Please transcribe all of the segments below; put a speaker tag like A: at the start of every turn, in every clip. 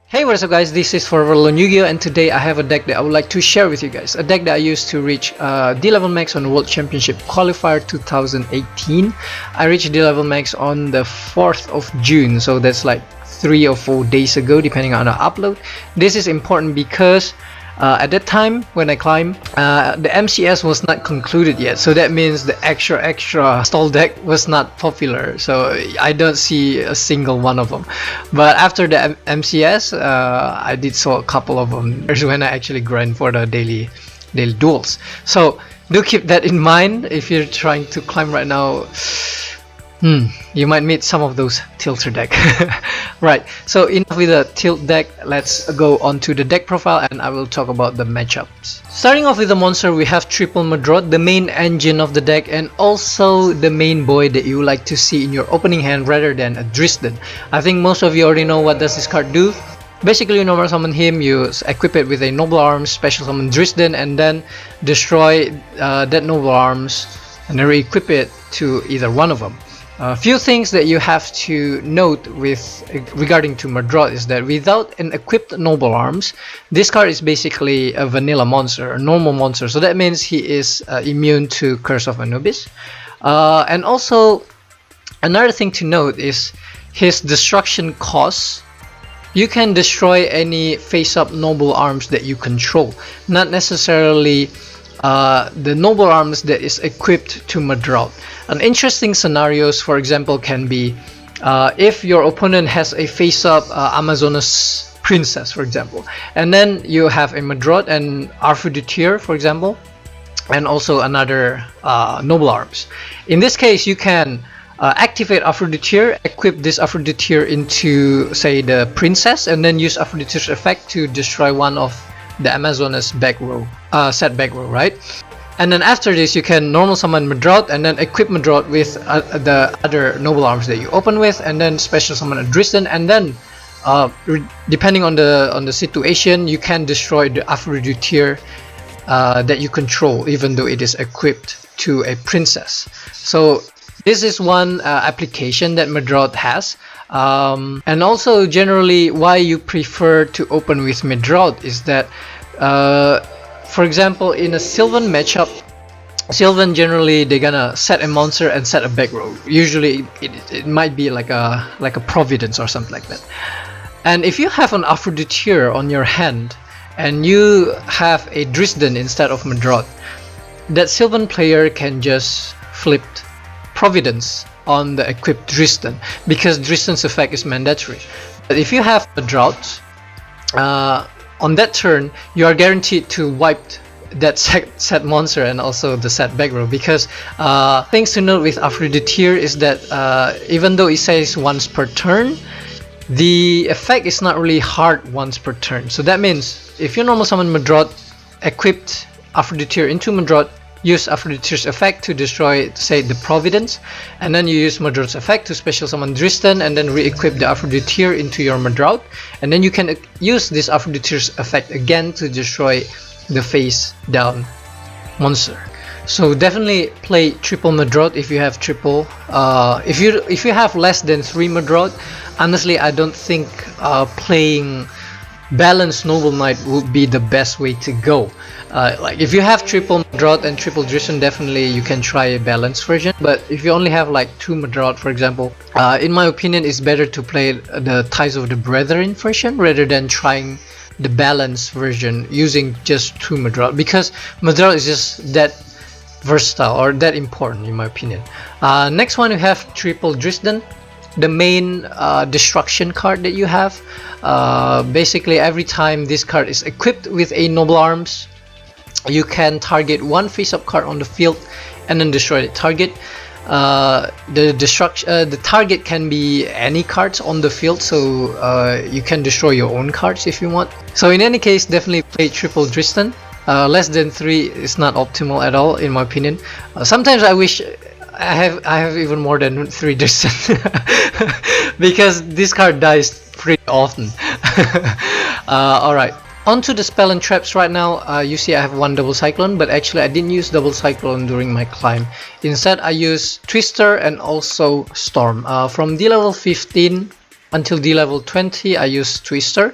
A: Hey, what is up guys, this is Dlvl on Yu-Gi-Oh! And today I have a deck that I would like to share with you guys. A deck that I used to reach D-Level Max on World Championship Qualifier 2018. I reached D-Level Max on the 4th of June, so that's like 3 or 4 days ago depending on the upload. This is important because at that time when I climbed, the MCS was not concluded yet, so that means the extra stall deck was not popular, so I don't see a single one of them. But after the MCS, I did saw a couple of them. There's when I actually grind for the daily duels, so do keep that in mind if you're trying to climb right now. You might meet some of those tilter deck. Right, so enough with the tilt deck, let's go on to the deck profile and I will talk about the matchups. Starting off with the monster, we have triple Medraut, the main engine of the deck and also the main boy that you like to see in your opening hand rather than a Drystan. I think most of you already know what does this card do. Basically, you normal summon him, you equip it with a Noble Arms, special summon Drystan, and then destroy that Noble Arms and then re-equip it to either one of them. A few things that you have to note regarding to Medraut is that without an equipped Noble Arms, this card is basically a vanilla monster, a normal monster. So that means he is immune to Curse of Anubis. And also, another thing to note is his destruction cost. You can destroy any face-up Noble Arms that you control, not necessarily the Noble Arms that is equipped to Medraut. An interesting scenarios, for example, can be if your opponent has a face-up Amazonas Princess, for example, and then you have a Medraut and Arfuditir, for example, and also another Noble Arms. In this case, you can activate Arfuditir, equip this Arfuditir into, say, the Princess, and then use Arfuditir's effect to destroy one of the Amazonas back row, set back row, right? And then after this, you can normal summon Medraut and then equip Medraut with the other Noble Arms that you open with, and then special summon a Drystan, and then depending on the situation, you can destroy the Arfuditir that you control, even though it is equipped to a Princess. So this is one application that Medraut has. And also generally why you prefer to open with Medraut is that for example, in a Sylvan matchup, Sylvan generally they're gonna set a monster and set a back row. Usually it might be like a Providence or something like that. And if you have an Arfuditir on your hand and you have a Drystan instead of Medraut, that Sylvan player can just flip Providence on the equipped Drystan, because Drystan's effect is mandatory. But if you have a drought, on that turn you are guaranteed to wipe that set monster and also the set back row, because things to note with Arfuditir is that even though it says once per turn, the effect is not really hard once per turn. So that means if you normal summon Medraut, equipped Arfuditir into Medraut, use Arfuditir's effect to destroy, say, the Providence, and then you use Medraut's effect to special summon Drystan and then re-equip the Arfuditir into your Medraut, and then you can use this Arfuditir's effect again to destroy the face down monster. So definitely play triple Medraut if you have triple. If you have less than 3 Medraut, honestly I don't think playing balanced Noble Knight would be the best way to go. Like if you have triple Medraut and triple Drystan, definitely you can try a balanced version. But if you only have like 2 Medraut, for example, in my opinion it's better to play the Ties of the Brethren version rather than trying the balanced version using just 2 Medraut, because Medraut is just that versatile or that important in my opinion. Next one, we have triple Drystan, the main destruction card that you have. Basically every time this card is equipped with a Noble Arms, you can target one face-up card on the field and then destroy the target. The target can be any cards on the field, so you can destroy your own cards if you want. So in any case, definitely play triple Drystan. Less than 3 is not optimal at all in my opinion. Sometimes I wish I have even more than 3 Drystan because this card dies pretty often. Alright, on to the spell and traps right now. You see I have 1 double cyclone, but actually I didn't use double cyclone during my climb. Instead I used Twister and also Storm. From D level 15 until D level 20 I use Twister,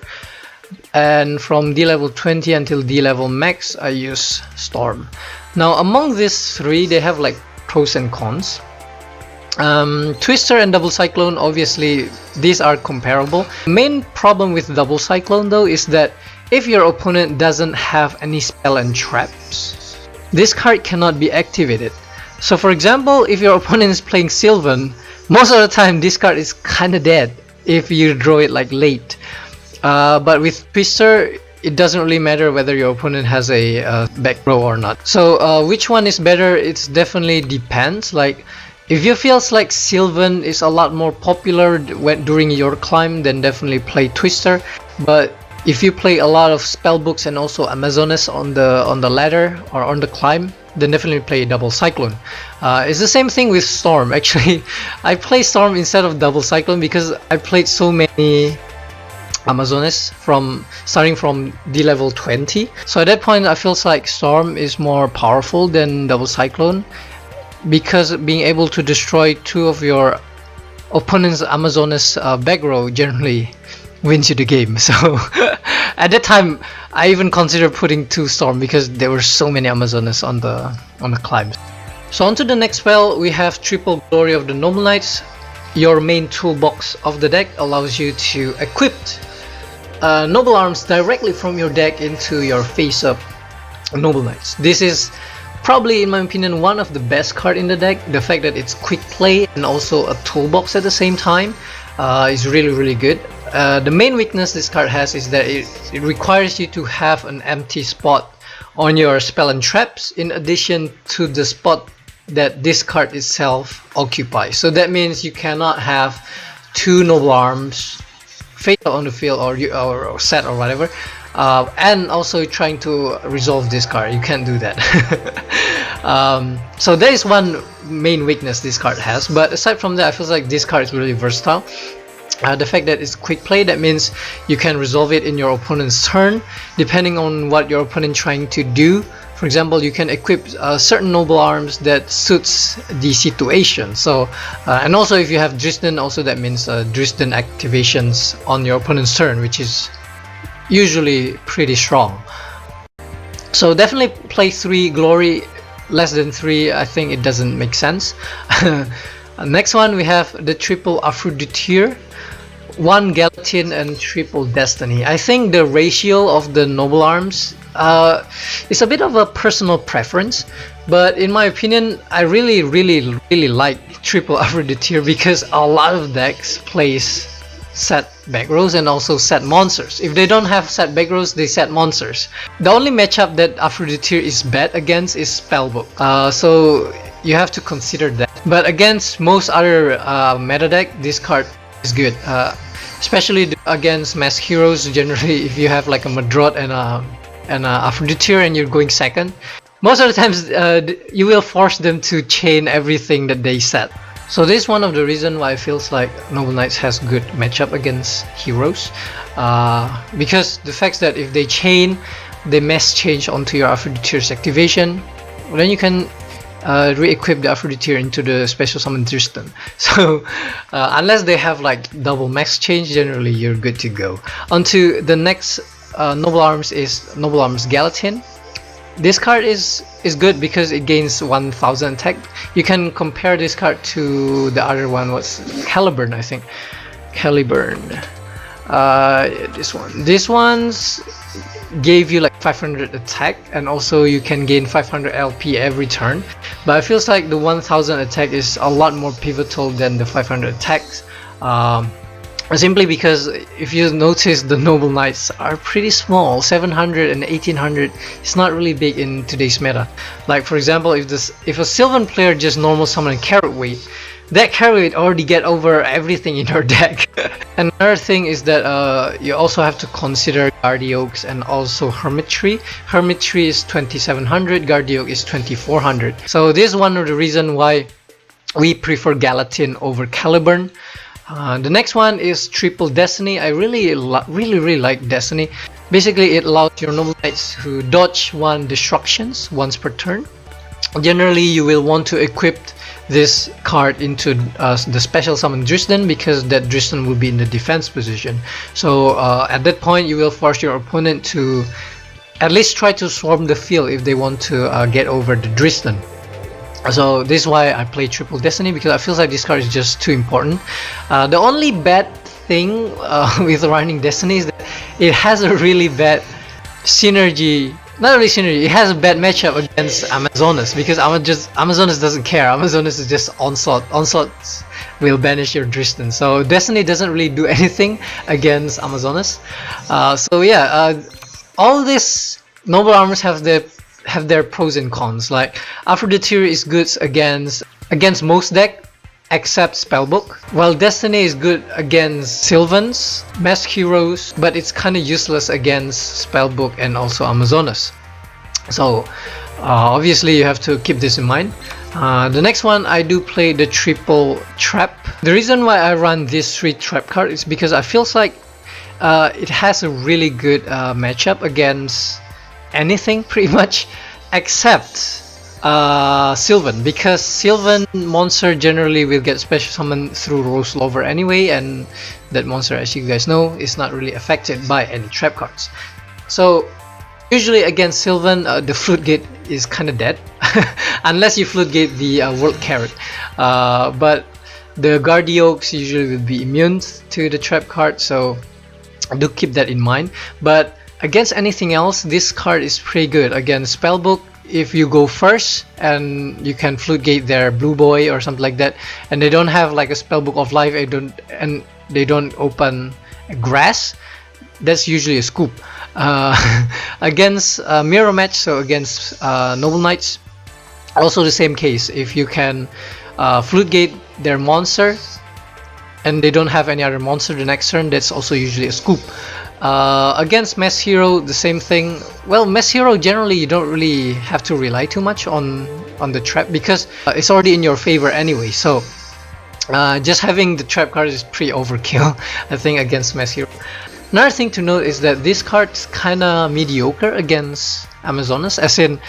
A: and from D level 20 until D level max I use Storm. Now among these three, they have like pros and cons. Twister and Double Cyclone, obviously these are comparable. Main problem with Double Cyclone though is that if your opponent doesn't have any spell and traps, this card cannot be activated. So for example, if your opponent is playing Sylvan, most of the time this card is kinda dead if you draw it like late. But with Twister, it doesn't really matter whether your opponent has a back row or not. So which one is better? It's definitely depends. Like if you feels like Sylvan is a lot more popular during your climb, then definitely play Twister. But if you play a lot of spellbooks and also Amazonas on the ladder or on the climb, then definitely play Double Cyclone. It's the same thing with Storm. Actually, I play Storm instead of Double Cyclone because I played so many Amazonas starting from D level 20. So at that point I feel like Storm is more powerful than Double Cyclone, because being able to destroy two of your opponent's Amazonas back row generally wins you the game. So at that time I even considered putting 2 Storm because there were so many Amazonas on the climbs. So on to the next spell, we have Triple Glory of the Noble Knights. Your main toolbox of the deck allows you to equip Noble Arms directly from your deck into your face-up Noble Knights. This is probably, in my opinion, one of the best card in the deck. The fact that it's quick play and also a toolbox at the same time is really good. The main weakness this card has is that it requires you to have an empty spot on your spell and traps in addition to the spot that this card itself occupies. So that means you cannot have 2 Noble Arms face on the field or set or whatever, and also trying to resolve this card. You can't do that. So there is one main weakness this card has, but aside from that I feel like this card is really versatile. The fact that it's quick play, that means you can resolve it in your opponent's turn depending on what your opponent trying to do. For example, you can equip certain Noble Arms that suits the situation. So and also if you have Drystan, also that means Drystan activations on your opponent's turn, which is usually pretty strong. So definitely play 3 Glory. Less than 3, I think it doesn't make sense. Next one, we have the Triple Aphrodite, 1 Galatine and Triple Destiny. I think the ratio of the Noble Arms is a bit of a personal preference, but in my opinion I really like Triple Aphrodite because a lot of decks plays set back rows and also set monsters. If they don't have set back rows, they set monsters. The only matchup that Aphrodite is bad against is Spellbook, so you have to consider that. But against most other meta deck, this card is good, especially against mass heroes. Generally, if you have like a Medraut and Aphrodite and you're going second, most of the times you will force them to chain everything that they set. So this is one of the reasons why it feels like Noble Knights has good matchup against heroes, because the fact that if they chain, they mass change onto your Aphrodite's activation, then you can re-equip the Aphrodite into the special summon Drystan. So unless they have like double max change, generally you're good to go. Onto the next Noble Arms is Noble Arms Galatine. This card is good because it gains 1000 attack. You can compare this card to the other one, what's Caliburn, I think. Caliburn. This one's gave you like 500 attack, and also you can gain 500 LP every turn. But it feels like the 1000 attack is a lot more pivotal than the 500 attacks. Simply because if you notice, the Noble Knights are pretty small. 700 and 1800 is not really big in today's meta. Like for example, if a Sylvan player just normal summon Carrot Weight, that Carrot Weight already get over everything in your deck. Another thing is that you also have to consider Guardiox and also Hermitry. Hermitry is 2700, Guardiox is 2400. So this is one of the reasons why we prefer Galatine over Caliburn. The next one is Triple Destiny. I really like Destiny. Basically, it allows your Noble Knights to dodge 1 destructions once per turn. Generally, you will want to equip this card into the special summon Drystan, because that Drystan will be in the defense position. So at that point you will force your opponent to at least try to swarm the field if they want to get over the Drystan. So this is why I play Triple Destiny, because I feel like this card is just too important. The only bad thing with running Destiny is that it has a really bad synergy. Not really synergy, it has a bad matchup against Amazonas, because Amazonas doesn't care. Amazonas is just onslaught. Onslaught will banish your Drystan. So Destiny doesn't really do anything against Amazonas. So yeah, all these noble armors have their pros and cons. Like After the Theory is good against most deck except Spellbook, while Destiny is good against Sylvans, Masked Heroes, but it's kind of useless against Spellbook and also Amazonas. So obviously you have to keep this in mind. The next one, I do play the Triple Trap. The reason why I run this 3 trap card is because I feel like it has a really good matchup against anything pretty much except Sylvan, because Sylvan monster generally will get special summoned through Rose Lover anyway, and that monster, as you guys know, is not really affected by any trap cards. So usually against Sylvan, the Flute Gate is kind of dead unless you Flute Gate the World Carrot, but the Guardiokes usually will be immune to the trap card, so do keep that in mind. But against anything else, this card is pretty good. Against Spellbook, if you go first and you can Flute Gate their Blue Boy or something like that, and they don't have like a Spellbook of Life, and they don't open Grass, that's usually a scoop. Against Mirror Match, so against Noble Knights, also the same case. If you can Flute Gate their monster and they don't have any other monster the next turn, that's also usually a scoop. Against Mess Hero, the same thing. Well, Mess Hero generally you don't really have to rely too much on the trap, because it's already in your favor anyway. So just having the trap card is pretty overkill, I think, against Mess Hero. Another thing to note is that this card's kinda mediocre against Amazonas, as in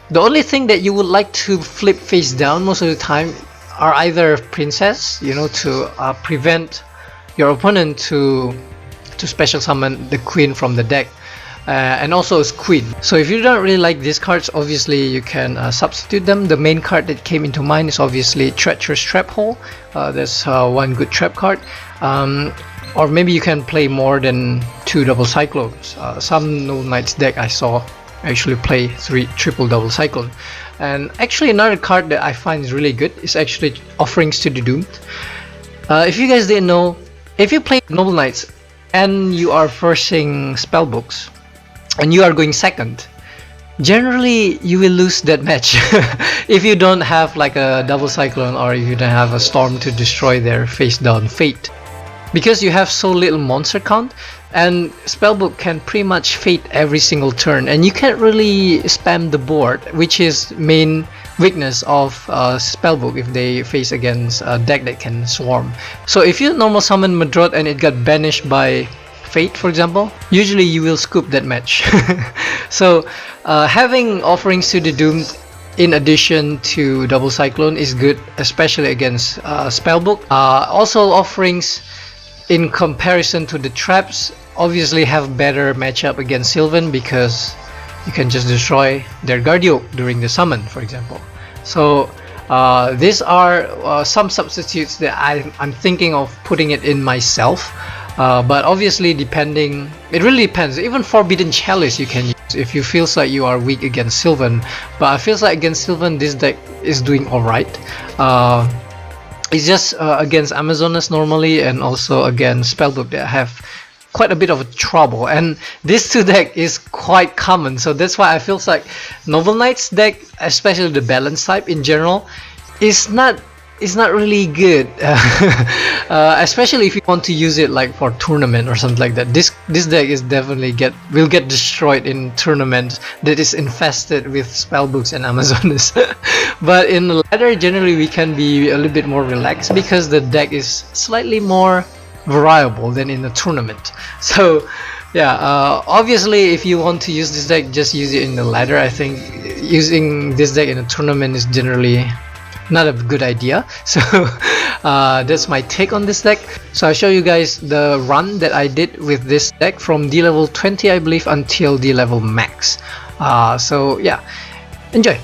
A: the only thing that you would like to flip face down most of the time are either Princess, you know, to prevent your opponent to special summon the Queen from the deck, and also as Queen. So if you don't really like these cards, obviously you can substitute them. The main card that came into mind is obviously Treacherous Trap Hole. That's one good trap card. Or maybe you can play more than 2 Double Cyclones. Some Noble Knights deck I saw actually play 3 triple Double Cyclone. And actually another card that I find is really good is actually Offerings to the Doomed. If you guys didn't know, if you play Noble Knights and you are forcing Spellbooks and you are going second, generally you will lose that match if you don't have like a Double Cyclone, or if you don't have a Storm to destroy their face down Fate, because you have so little monster count, and Spellbook can pretty much Fate every single turn, and you can't really spam the board, which is main weakness of Spellbook if they face against a deck that can swarm. So if you normal summon Medraut and it got banished by Fate, for example, usually you will scoop that match. So having Offerings to the Doomed in addition to Double Cyclone is good, especially against Spellbook. Also Offerings, in comparison to the traps, obviously have better matchup against Sylvan, because you can just destroy their Guardiok during the summon, for example. So these are some substitutes that I'm thinking of putting it in myself, but obviously it really depends. Even Forbidden Chalice you can use if you feel like you are weak against Sylvan, but I feel like against Sylvan this deck is doing alright. It's just against Amazonas normally, and also against Spellbook that have quite a bit of trouble, and this 2 deck is quite common. So that's why I feel like Noble Knights deck, especially the balance type in general, is not really good, especially if you want to use it like for tournament or something like that. This deck is definitely will get destroyed in tournaments that is infested with Spellbooks and Amazonas. But in the ladder, generally we can be a little bit more relaxed, because the deck is slightly more variable than in the tournament. So yeah, obviously if you want to use this deck, just use it in the ladder. I think using this deck in a tournament is generally not a good idea. So that's my take on this deck. So I'll show you guys the run that I did with this deck from D level 20 I believe until D level max. So yeah, enjoy.